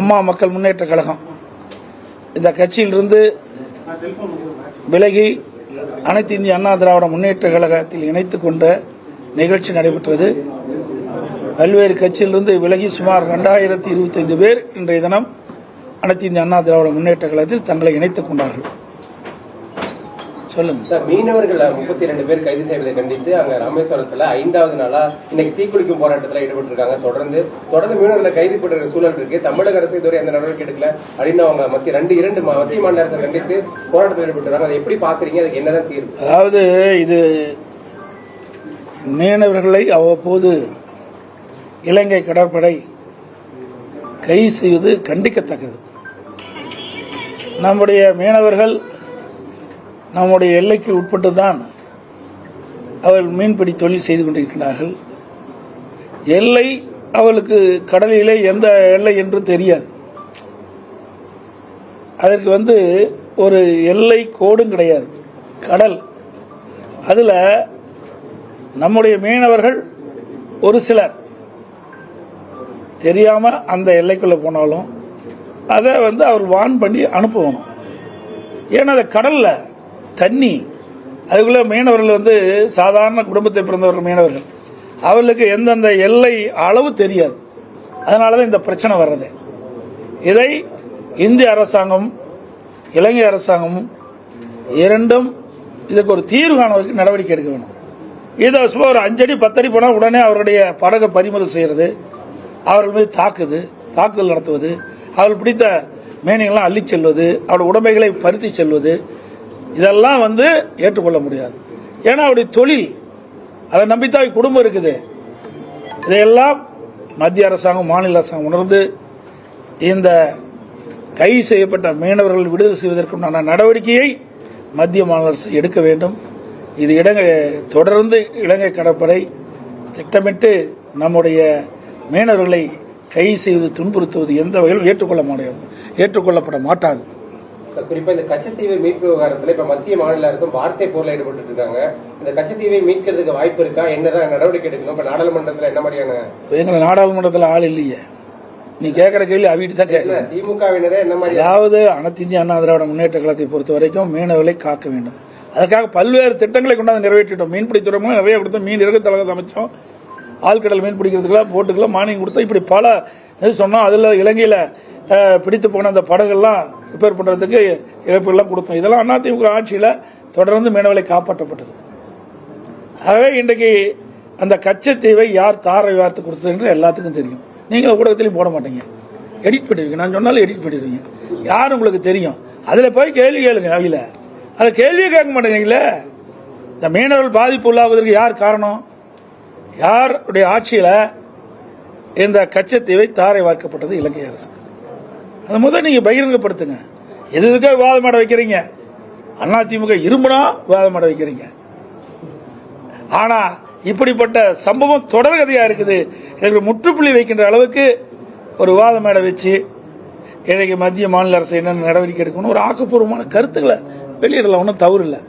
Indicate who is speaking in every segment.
Speaker 1: அம்மா மக்கள் முன்னேற்ற கழகம் இந்த கட்சியிலிருந்து விலகி அனைத்து இந்திய அண்ணா திராவிட முன்னேற்ற கழகத்தில் இணைத்துக் கொண்ட நிகழ்ச்சி நடைபெற்றது. பல்வேறு கட்சியிலிருந்து விலகி சுமார் 2025 பேர் இன்றைய தினம் அனைத்து இந்திய அண்ணா திராவிட முன்னேற்ற கழகத்தில் தங்களை இணைத்துக் கொண்டார்கள். சொல்லுங்க
Speaker 2: சார். மீனவர்கள் 32 பேர் கைது செய்வதை கண்டித்து அங்க ராமேஸ்வரத்துல 5வது நாளா இன்னைக்கு தீக்குளிக்கும் போராட்டத்தில் ஈடுபட்டிருக்காங்க. தொடர்ந்து மீனவர்களை கைது பண்ற சூழல் இருக்கு. தமிழக அரசு இதுவரை எந்த நடவடிக்கை எடுக்கல அப்படின்னு அவங்க மத்திய மாநில அரசை கண்டித்து போராட்டத்தில் ஈடுபட்டிருக்காங்க. அதை எப்படி பாக்குறீங்க? அதுக்கு என்னதான் தீர்வு?
Speaker 1: அதாவது இது மீனவர்களை அவ்வப்போது இலங்கை கடற்படை கைது செய்வது கண்டிக்கத்தக்கது. நம்முடைய மீனவர்கள் நம்முடைய எல்லைக்கு உட்பட்டுதான் அவர்கள் மீன்பிடி தொழில் செய்து கொண்டிருக்கிறார்கள். எல்லை அவளுக்கு கடலிலே எந்த எல்லை என்று தெரியாது. அதற்கு ஒரு எல்லை கோடும் கிடையாது, கடல். அதில் நம்முடைய மீனவர்கள் ஒரு சிலர் தெரியாம அந்த எல்லைக்குள்ள போனாலும் அதை அவர் வான் பண்ணி அனுப்பணும். ஏன்னா அந்த கடல்ல தண்ணி, அதுக்குள்ள மீனவர்கள் சாதாரண குடும்பத்தை பிறந்தவர்கள் மீனவர்கள், அவர்களுக்கு எந்தெந்த எல்லை அளவு தெரியாது. அதனாலதான் இந்த பிரச்சனை வர்றது. இதை இந்திய அரசாங்கம் இலங்கை அரசாங்கமும் இரண்டும் இதுக்கு ஒரு தீர்வு காணுவதற்கு நடவடிக்கை எடுக்க வேணும். இதை சும்மா ஒரு 5 அடி 10 அடி போனால் உடனே அவருடைய படகை பறிமுதல் செய்யறது, அவர்கள் மீது தாக்குதல் நடத்துவது, அவர்கள் பிடித்த மீன்கள்லாம் அள்ளி செல்வது, அவருடைய உடைமைகளை பருத்தி செல்வது, இதெல்லாம் ஏற்றுக்கொள்ள முடியாது. ஏன்னா அவருடைய தொழில், அதை நம்பித்தான் குடும்பம் இருக்குது. இதையெல்லாம் மத்திய அரசாங்கம் மாநில அரசாங்கம் உணர்ந்து இந்த கைது செய்யப்பட்ட மீனவர்கள் விடுதலை செய்வதற்குண்டான நடவடிக்கையை மத்திய மாநில அரசு எடுக்க வேண்டும். இது தொடர்ந்து இலங்கை கடற்படை திட்டமிட்டு நம்முடைய மீனவர்களை கைது செய்வது, துன்புறுத்துவது எந்த வகையிலும் ஏற்றுக்கொள்ளப்பட மாட்டாது.
Speaker 2: குறிப்பா இந்த கச்சத்தீவை மீட்பு விவகாரத்தில் இப்ப மத்திய மாநில அரசும் வார்த்தை போர்ல ஈடுபட்டு இருக்காங்க. இந்த கச்சத்தீவை மீட்கிறதுக்கு வாய்ப்பு இருக்கா? என்னதான் நடவடிக்கை எடுக்கணும்? இப்ப நாடாளுமன்றத்தில் என்ன மாதிரியான?
Speaker 1: எங்களை நாடாளுமன்றத்தில் ஆள் இல்லையே. நீ கேட்கிற கேள்வி அவிட்டு தான் கேட்கலாம்.
Speaker 2: திமுகவினரே என்ன மாதிரி?
Speaker 1: அதாவது அனைத்து இந்திய அண்ணா திராவிட முன்னேற்ற கழகத்தை பொறுத்த வரைக்கும் மீனவர்களை காக்க வேண்டும். அதற்காக பல்வேறு திட்டங்களை கொண்டாந்து நிறைவேற்றிட்டோம். மீன்பிடி துறைமுகம் நிறைய கொடுத்தோம், மீன் இறகு தளத்தை அமைச்சோம், ஆழ்கடல் மீன் பிடிக்கிறதுக்குலாம் போட்டுக்கெல்லாம் மானியம் கொடுத்தோம். இப்படி பல சொன்னோம். அதில் இலங்கையில் பிடித்து போன அந்த படகெல்லாம் ரிப்பேர் பண்ணுறதுக்கு இழப்புகள்லாம் கொடுத்தோம். இதெல்லாம் அதிமுக ஆட்சியில் தொடர்ந்து மீனவர்களை காப்பாற்றப்பட்டது. ஆகவே இன்றைக்கு அந்த கச்சத்தீவை யார் தாரை வார்த்து கொடுத்தது என்று எல்லாத்துக்கும் தெரியும். நீங்கள் ஊடகத்திலையும் போட மாட்டீங்க, எடிட் பண்ணிடுவீங்க. நான் சொன்னாலும் எடிட் பண்ணிடுவீங்க. யார் உங்களுக்கு தெரியும்? அதில் போய் கேள்வி கேளுங்க. அவையில் அதை கேள்வியே கேட்க மாட்டேங்கிறீங்களே. இந்த மீனவர்கள் பாதிப்பு உள்ளாவதற்கு யார் காரணம்? யாருடைய ஆட்சியில் இந்த கச்சத்தீவை தாரை வார்க்கப்பட்டது? இலங்கை அரசு. அது முதல் நீங்க பகிரங்கப்படுத்துங்க. எதுக்காக விவாதமாட வைக்கிறீங்க? அதிமுக இரும்புனா விவாதமாட வைக்கிறீங்க. ஆனா இப்படிப்பட்ட சம்பவம் தொடர்கதையா இருக்குது. இதற்கு முற்றுப்புள்ளி வைக்கின்ற அளவுக்கு ஒரு விவாதமாட வச்சு இன்றைக்கு மத்திய மாநில அரசு என்னென்ன நடவடிக்கை எடுக்கணும், ஒரு ஆக்கப்பூர்வமான கருத்துக்களை வெளியிடலாம். ஒன்றும் தவறு இல்லை.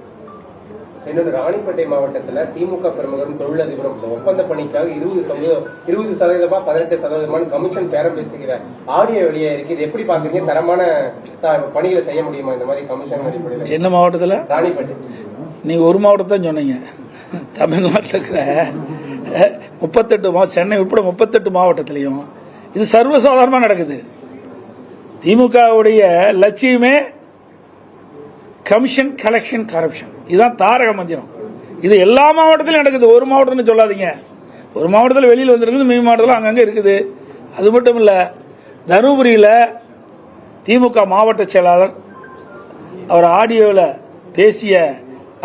Speaker 2: ராணிப்பேட்டை மாவட்டத்தில் திமுக பிரமுகரும் தொழிலதிபரும் ஒப்பந்த பணிக்காக 20% 18% கமிஷன் பேரம் பேசுகிற ஆடியோ வெளியே இருக்கு. இது எப்படி பாக்குறீங்க? தரமான பணிகளை செய்ய முடியுமா இந்த மாதிரி கமிஷன் அடிப்படையில்?
Speaker 1: என்ன மாவட்டத்தில்?
Speaker 2: ராணிப்பேட்டை.
Speaker 1: நீங்க ஒரு மாவட்டத்தை சொன்னீங்க. தமிழ்நாட்டில் இருக்கிற 38 சென்னை உட்பட 38 மாவட்டத்திலையும் இது சர்வசாதாரணமாக நடக்குது. திமுகவுடைய லட்சியமே கமிஷன், கலெக்ஷன், கரப்ஷன். இதுதான் தாரக மந்திரம். இது எல்லா மாவட்டத்திலும் நடக்குது. ஒரு மாவட்டத்தில் சொல்லாதீங்க. ஒரு மாவட்டத்தில் வெளியில் வந்துருக்குது, மீ மாவட்டத்தில் அங்கங்கே இருக்குது. அது மட்டும் இல்லை, தருமபுரியில் திமுக மாவட்ட செயலாளர் அவர் ஆடியோவில் பேசிய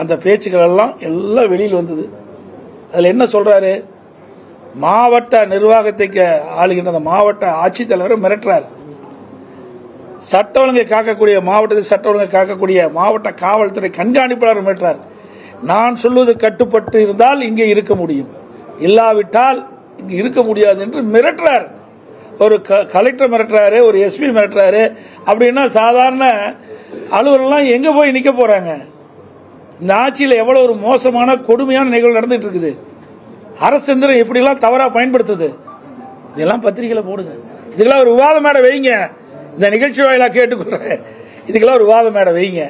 Speaker 1: அந்த பேச்சுக்கள் எல்லாம் வெளியில் வந்தது. அதில் என்ன சொல்றாரு? மாவட்ட நிர்வாகத்தை ஆளுகின்ற அந்த மாவட்ட ஆட்சித்தலைவர் மிரட்டுறார். சட்ட ஒழுங்கை காக்கக்கூடிய மாவட்டத்தில் சட்ட ஒழுங்கை காக்கக்கூடிய மாவட்ட காவல்துறை கண்காணிப்பாளர் மிரட்டுறார். நான் சொல்வது கட்டுப்பட்டு இருந்தால் இங்கே இருக்க முடியும், இல்லாவிட்டால் இங்கே இருக்க முடியாது என்று மிரட்டுறார். ஒரு கலெக்டர் மிரட்டுறாரு, ஒரு எஸ்பி மிரட்டுறாரு. அப்படின்னா சாதாரண அலுவலர்லாம் எங்கே போய் நிற்க போறாங்க? இந்த ஆட்சியில் எவ்வளவு ஒரு மோசமான கொடுமையான நிகழ்வு நடந்துட்டு இருக்குது. அரசு எந்திரம் எப்படிலாம் தவறாக பயன்படுத்துது. இதெல்லாம் பத்திரிகையில் போடுங்க. இதுக்கெல்லாம் ஒரு விவாத மேடை வைங்க. இந்த நிகழ்ச்சி வாயிலாக கேட்டுக்கொள்றேன், இதுக்கெல்லாம் ஒரு விவாத மேடை வைங்க.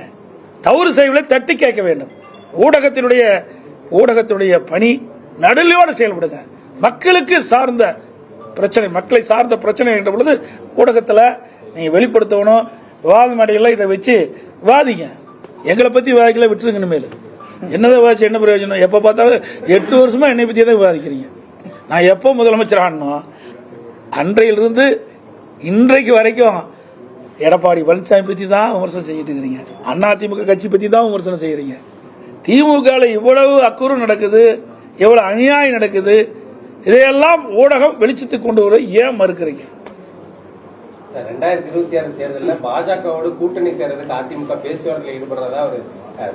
Speaker 1: தவறு செய்வதை தட்டி கேட்க வேண்டும். ஊடகத்தினுடைய பணி நடுநிலையோடு செயல்படுங்க. மக்களுக்கு சார்ந்த பிரச்சனை, மக்களை சார்ந்த பிரச்சனை என்ற பொழுது ஊடகத்தில் நீங்க வெளிப்படுத்தணும். விவாத மேடையில் இதை வச்சு விவாதிங்க. எங்களை பத்தி விவாதிக்கல, விட்டுருங்க. இனிமேல் என்னதான் விவாதிச்சு என்ன பிரயோஜனம்? எப்ப பார்த்தாலும் 8 வருஷமா என்னை பத்தி தான் விவாதிக்கிறீங்க. நான் எப்போ முதலமைச்சர் ஆனோம் அன்றையிலிருந்து இன்றைக்கு வரைக்கும் எடப்பாடி பழனிசாமி பத்தி தான் விமர்சனம் செஞ்சுட்டு இருக்கிறீங்க. அதிமுக கட்சி பத்தி தான் விமர்சனம் செய்யறீங்க. திமுக இவ்வளவு அக்குறு நடக்குது, எவ்வளவு அநியாயம் நடக்குது, இதையெல்லாம் ஊடகம் வெளிச்சத்துக்கு கொண்டு வர ஏன் மறுக்கிறீங்க?
Speaker 2: 2026 தேர்தலில் பாஜகவோடு கூட்டணி சேர்றதுக்கு அதிமுக பேச்சுவார்த்தையில் ஈடுபடுறதா ஒரு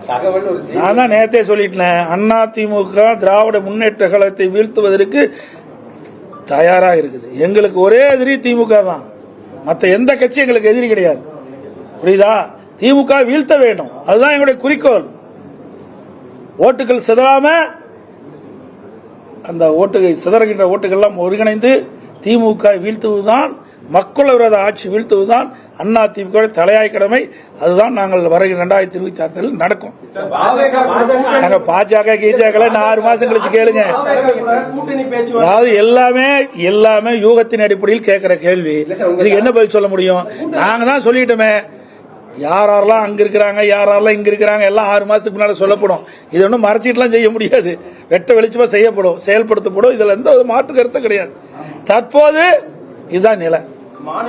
Speaker 2: தகவல் ஒரு செய்தி.
Speaker 1: நான் தான் நேரத்தே சொல்லிட்டேன், அதிமுக திராவிட முன்னேற்ற கழகத்தை வீழ்த்துவதற்கு தயாராக இருக்குது. எங்களுக்கு ஒரே எதிரி திமுக தான், மற்ற எந்த கட்சி எங்களுக்கு எதிரி கிடையாது. புரியுதா? திமுக வீழ்த்த வேண்டும், அதுதான் எங்களுடைய குறிக்கோள். ஓட்டுகள் சிதறாம, அந்த சிதறுகின்ற ஓட்டுகள் ஒருங்கிணைந்து திமுக வீழ்த்துவதுதான், மக்கள் விரோத ஆட்சி வீழ்த்துவதுதான் அதிமுக தலையாய கடமை. அதுதான் நாங்கள் வருகிற 2026 நடக்கும். நாங்க பாஜக கீஜாக்களை 6 மாசம் கழிச்சு கேளுங்க. அதாவது எல்லாமே யூகத்தின் அடிப்படையில் கேட்கிற கேள்வி. இதுக்கு என்ன பதில் சொல்ல முடியும்? நாங்க தான் சொல்லிட்டோமே, யாரெல்லாம் அங்க இருக்கிறாங்க, யாரெல்லாம் இங்க இருக்கிறாங்க, எல்லாம் 6 மாசத்துக்கு முன்னாடி சொல்லப்படும். இது ஒன்றும் மறைச்சிட்டுலாம் செய்ய முடியாது, வெட்ட வெளிச்சமா செய்யப்படும், செயல்படுத்தப்படும். இதுல எந்த ஒரு மாற்று கருத்தும் கிடையாது. தற்போது இதுதான் நிலை.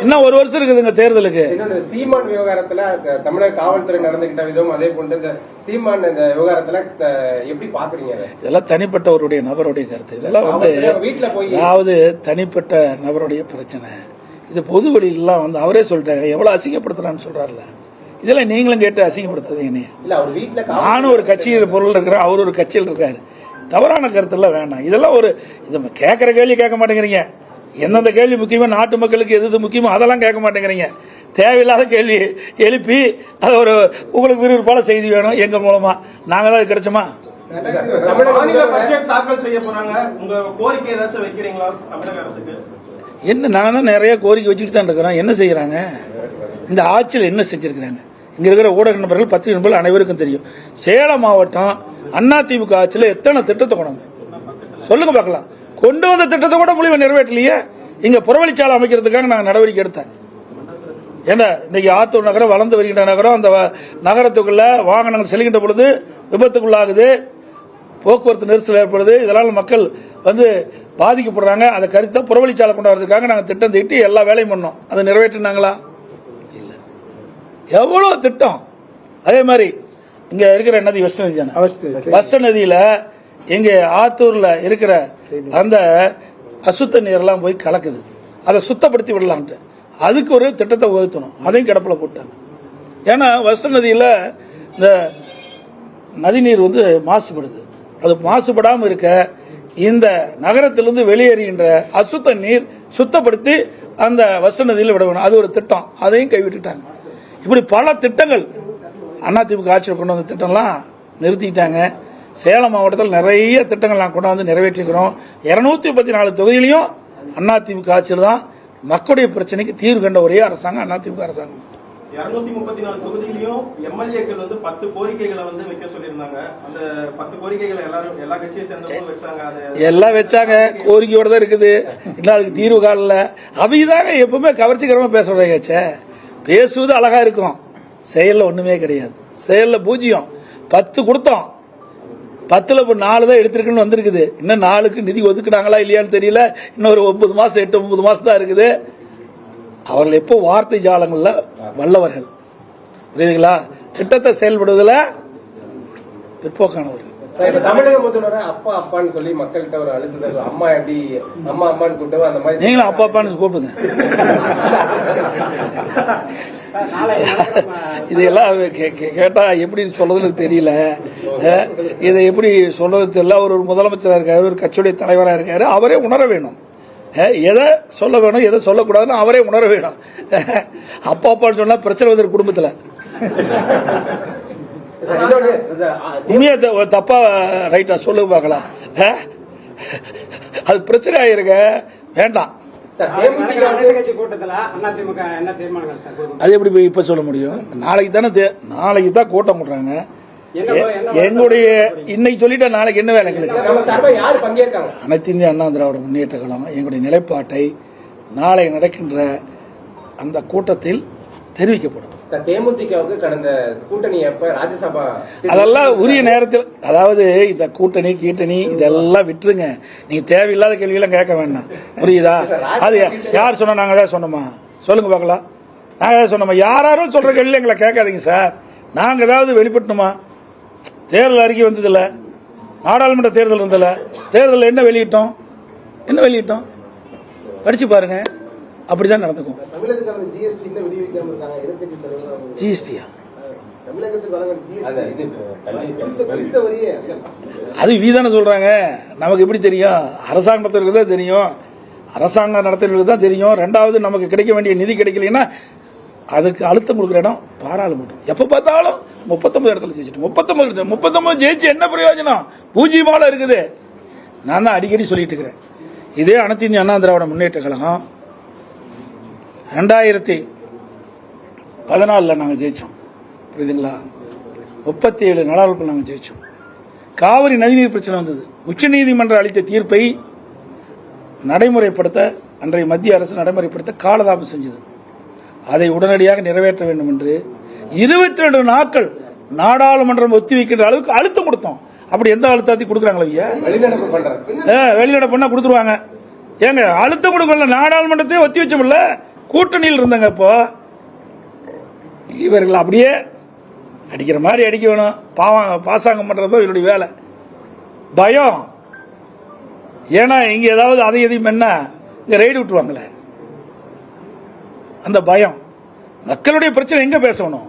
Speaker 1: இன்னும் 1 வருஷம் இருக்குதுங்க தேர்தலுக்கு.
Speaker 2: சீமான் விவகாரத்துல தமிழக காவல்துறை நடந்துகிட்ட விதம், அதே போன்று இந்த சீமான் இந்த விவகாரத்துல எப்படி பாக்குறீங்க?
Speaker 1: இதெல்லாம் தனிப்பட்டவருடைய நபருடைய கருத்து. இதெல்லாம்
Speaker 2: வீட்டுல போய்
Speaker 1: அதாவது தனிப்பட்ட நபருடைய பிரச்சனை. இது பொது வழியிலாம் அவரே சொல்லிட்டாரு, எவ்வளவு அசிங்கப்படுத்துறான்னு சொல்றாருல. இதெல்லாம் நீங்களும் கேட்டு அசிங்கப்படுத்துறீங்க. நானும் ஒரு கட்சியில் பொருள் இருக்கிறேன், அவர் ஒரு கட்சியில் இருக்காரு. தவறான கருத்துலாம் வேண்டாம். இதெல்லாம் இது கேட்கிற கேள்வி கேட்க மாட்டேங்கிறீங்க. எந்தெந்த கேள்வி முக்கியமா, நாட்டு மக்களுக்கு எது முக்கியமோ அதெல்லாம் கேட்க மாட்டேங்கிறீங்க. தேவையில்லாத கேள்வி எழுப்பி அது ஒரு உங்களுக்கு விறுவிறுப்பான செய்தி வேணும் எங்க மூலமா, நாங்க தான் கிடைச்சோமா?
Speaker 3: தாக்கல் செய்ய போறாங்க, உங்க கோரிக்கை ஏதாச்சும் வைக்கிறீங்களா தமிழக அரசுக்கு?
Speaker 1: என்ன, நாங்க தான் நிறைய கோரிக்கை வச்சுட்டு தான் இருக்கிறோம். என்ன செய்யறாங்க இந்த ஆட்சியில், என்ன செஞ்சிருக்கிறாங்க? இங்க இருக்கிற ஊடக நண்பர்கள், பத்திரிகை நண்பர்கள் அனைவருக்கும் தெரியும். சேலம் மாவட்டம் அதிமுக ஆட்சியில் எத்தனை திட்டத்தை கொண்டாங்க சொல்லுங்க பார்க்கலாம். கொண்டு வந்த திட்டத்தை கூட முடிவை நிறைவேற்றலையே. இங்க புறவழிச்சாலை அமைக்கிறதுக்காக நாங்கள் நடவடிக்கை எடுத்தேன். ஏன்னா இன்னைக்கு ஆத்தூர் நகரம் வளர்ந்து வருகின்ற நகரம், அந்த நகரத்துக்குள்ள வாகனங்கள் செல்கின்ற பொழுது விபத்துக்குள்ளாகுது, போக்குவரத்து நெரிசல் ஏற்படுது, இதனால் மக்கள் பாதிக்கப்படுறாங்க. அதை கருத்தை புறவழிச்சாலை கொண்டு வரதுக்காக நாங்கள் திட்டம் தீட்டி எல்லா வேலையும் பண்ணோம். அதை நிறைவேற்றினாங்களா? இல்லை. எவ்வளவு திட்டம். அதே மாதிரி இங்க இருக்கிற நதி வெஸ்ட் நதி தானே, வெஸ்ட் நதியில எங்க ஆத்தூர்ல இருக்கிற அந்த அசுத்த நீரெல்லாம் போய் கலக்குது, அதை சுத்தப்படுத்தி விடலான்ட்டு அதுக்கு ஒரு திட்டத்தை உயர்த்தணும். அதையும் கிடப்பில் போட்டாங்க. ஏன்னா வெஸ்ட் நதியில இந்த நதிநீர் மாசுபடுது. அது மாசுபடாமல் இருக்க இந்த நகரத்திலிருந்து வெளியேறுகின்ற அசுத்த நீர் சுத்தப்படுத்தி அந்த வெஸ்ட் நதியில் விட வேணும். அது ஒரு திட்டம், அதையும் கைவிட்டுட்டாங்க. இப்படி பல திட்டங்கள் அதிமுக ஆட்சியில் கொண்டு வந்த திட்டம்லாம் நிறுத்திட்டாங்க. சேலம் மாவட்டத்தில் நிறைய திட்டங்கள் நாங்கள் கொண்டு நிறைவேற்றிக்கிறோம். 234 தொகுதியிலையும் அதிமுக ஆட்சியில் தான் மக்களுடைய பிரச்சனைக்கு தீர்வு கண்ட ஒரே அரசாங்கம் அதிமுக அரசாங்கம்.
Speaker 3: 234 தொகுதியிலையும் எம்எல்ஏக்கள் 10 கோரிக்கைகளை வைக்க சொல்லியிருந்தாங்க. அந்த 10 கோரிக்கைகளை எல்லா கட்சியை சேர்ந்தவங்களும் வச்சாங்க.
Speaker 1: எல்லாம் வச்சாங்க, கோரிக்கையோட தான் இருக்குது. இன்னும் அதுக்கு தீர்வு காணல. அவைதாங்க எப்பவுமே கவர்ச்சிகரமா பேசுறதாச்சே. பேசுவது அழகா இருக்கும், செயல்ல ஒண்ணுமே கிடையாது. செயல்ல 0. 10 கொடுத்தோம், 10ல் இப்போ 4 தான் எடுத்திருக்குன்னு வந்திருக்குது. இன்னும் 4க்கு நிதி ஒதுக்குனாங்களா இல்லையான்னு தெரியல. இன்னொரு 9 மாசம் 8-9 மாசம் தான் இருக்குது. அவர்கள் எப்போ வார்த்தை ஜாலங்கள்ல வல்லவர்கள், புரியுதுங்களா? திட்டத்தை செயல்படுவதில் பிற்போக்கானவர்கள்.
Speaker 2: தமிழக முதல்வர் அப்பா அப்பான்னு சொல்லி மக்கள்கிட்ட ஒரு அழுத்தம், அம்மா எப்படி அம்மா அம்மான்னு கூப்பிட்டு அந்த மாதிரி
Speaker 1: நீங்களும் அப்பா அப்பான்னு கூப்பிடுங்க. இதெல்லாம் கேட்டா எப்படி சொல்றதுன்னு தெரியல. இதை எப்படி சொல்றது தெரியல. ஒரு முதலமைச்சராக இருக்காரு, ஒரு கட்சியுடைய தலைவராக இருக்காரு, அவரே உணர வேணும். எதை சொல்ல வேணும், எதை சொல்லக்கூடாதுன்னு அவரே உணர வேணும். அப்பா அப்பான்னு சொன்னா பிரச்சனை வந்து குடும்பத்தில் உண்மையா தப்பா ரைட்டா சொல்லுங்க பார்க்கலாம். அது பிரச்சனை ஆயிருக்க வேண்டாம்.
Speaker 2: சார் தேமுதிக
Speaker 4: கட்சி கூட்டத்தில் அதிமுக என்ன தீர்மானங்கள் சார்?
Speaker 1: அது எப்படி போய் இப்ப சொல்ல முடியும்? நாளைக்கு தான் கூட்டம் போடுறாங்க. எங்களுடைய இன்னைக்கு சொல்லிட்டா நாளைக்கு என்ன வேலை எங்களுக்கு?
Speaker 2: நம்ம சார்பா யாரு பங்கேற்காங்க?
Speaker 1: அனைத்து இந்திய அண்ணா திராவிட முன்னேற்ற கழகம் எங்களுடைய நிலைப்பாட்டை நாளை நடக்கின்ற அந்த கூட்டத்தில் தெரிவிக்கப்படும்.
Speaker 2: சார் தேமுதிகவுக்கு கடந்த கூட்டணி அப்ப ராஜ்யசபா
Speaker 1: அதெல்லாம் உரிய நேரத்தில், அதாவது இந்த கூட்டணி கீட்டணி இதெல்லாம் விட்டுருங்க. நீங்க தேவையில்லாத கேள்வியெல்லாம் கேட்க வேண்டாம், புரியுதா? அது யார் சொன்னா? நாங்க தான் சொன்னோமா? சொல்லுங்க பார்க்கலாம். நாங்க தான் சொன்னோமா? யாரும் சொல்ற கேள்வி எங்களை கேட்காதீங்க சார். நாங்க ஏதாவது வெளிப்பட்டணுமா? தேர்தல் அறிக்கை வந்ததில்ல, நாடாளுமன்ற தேர்தல் இருந்ததில்ல. தேர்தலில் என்ன வெளியிட்டோம் படிச்சு பாருங்க. அப்படிதான் நடந்துக்கும்.
Speaker 5: தமிழகத்துக்கான ஜிஎஸ்டி இன்னும் விடுவிக்காம இருக்காங்க. எதிர்க்கட்சி தலைவர்
Speaker 1: ஜிஎஸ்டியா?
Speaker 5: தமிழகத்துக்கு வழங்க ஜிஎஸ்டி
Speaker 1: அது வீதான சொல்றாங்க. நமக்கு எப்படி தெரியும்? அரசாங்கம் நடத்துறதுக்கு தான் தெரியும். அரசாங்கம் நடத்துறதுக்கு தான் தெரியும். ரெண்டாவது, நமக்கு கிடைக்க வேண்டிய நிதி கிடைக்கலன்னா அதுக்கு அழுத்தம் கொடுக்குற இடம் பாராளுமன்றம். எப்ப பார்த்தாலும் 39 இடத்துல ஜெயிச்சிட்டு 39 ஜெயிச்சு என்ன பிரயோஜனம்? பூஜ்ஜியமால இருக்குது. நான் தான் அடிக்கடி சொல்லிட்டு இருக்கிறேன். இதே அனைத்து இந்திய அண்ணா திராவிட முன்னேற்ற கழகம் 2014 நாங்கள் ஜெயிச்சோம், புரியுதுங்களா? 37 நாடாளுமன்ற நாங்கள் ஜெயிச்சோம். காவிரி நதிநீர் பிரச்சனை வந்தது. உச்சநீதிமன்றம் அளித்த தீர்ப்பை நடைமுறைப்படுத்த அன்றைய மத்திய அரசு நடைமுறைப்படுத்த காலதாமம் செஞ்சது. அதை உடனடியாக நிறைவேற்ற வேண்டும் என்று 22 நாட்கள் நாடாளுமன்றம் ஒத்திவைக்கின்ற அளவுக்கு அழுத்தம் கொடுத்தோம். அப்படி எந்த அழுத்தத்தை கொடுக்குறாங்களா?
Speaker 2: வெளிநடப்பு பண்றாங்க.
Speaker 1: வெளிநடப்புனா கொடுத்துருவாங்க. ஏங்க அழுத்தம் கொடுக்கல, நாடாளுமன்றத்தை ஒத்தி வச்சோம்ல, கூட்டணியில் இருந்தாங்க. இப்போ இவர்கள் அப்படியே அடிக்கிற மாதிரி அடிக்க வேணும். பாசாங்கம் பண்றது இவருடைய வேலை. பயம். ஏன்னா இங்க ஏதாவது அதையும் என்ன இங்க ரைடு விட்டுருவாங்களே, அந்த பயம். மக்களுடைய பிரச்சனை எங்க பேசணும்?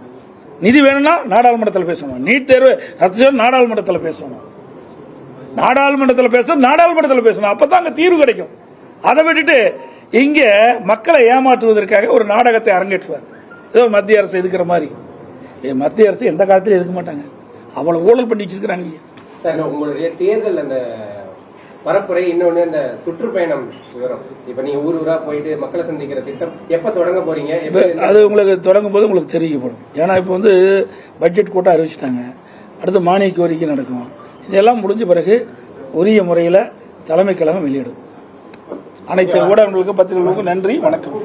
Speaker 1: நிதி வேணும்னா நாடாளுமன்றத்தில் பேசணும். நீட் தேர்வு ரத்து செய்யணும், நாடாளுமன்றத்தில் பேசணும். நாடாளுமன்றத்தில் பேசணும். அப்பதான் அங்க தீர்வு கிடைக்கும். அதை விட்டுட்டு இங்க மக்களை ஏமாற்றுவதற்காக ஒரு நாடகத்தை அரங்கேற்றுவார். ஏதோ மத்திய அரசு எதுக்குற மாதிரி. மத்திய அரசு எந்த காலத்திலும் எதுக்க மாட்டாங்க. அவ்வளவு ஊழல் பண்ணி வச்சிருக்காங்க.
Speaker 2: சார், உங்களுடைய தேர்தல் அந்த பரப்புரை, இன்னொன்னு அந்த சுற்றுப்பயணம் விவரம், இப்ப நீங்க ஊர் ஊரா போயிட்டு மக்களை சந்திக்கிற திட்டம் எப்ப தொடங்க போறீங்க?
Speaker 1: அது உங்களுக்கு தொடங்கும் போது உங்களுக்கு தெரிவிக்கப்படும். ஏன்னா இப்ப வந்து பட்ஜெட் கூட்டம் அறிவிச்சிட்டாங்க. அடுத்து மானிய கோரிக்கை நடக்கும். இதெல்லாம் முடிஞ்ச பிறகு உரிய முறையில் தலைமை கழகம் வெளியிடும். அனைத்து ஊடகங்களுக்கும் பத்திரிகைகளுக்கும் நன்றி, வணக்கம்.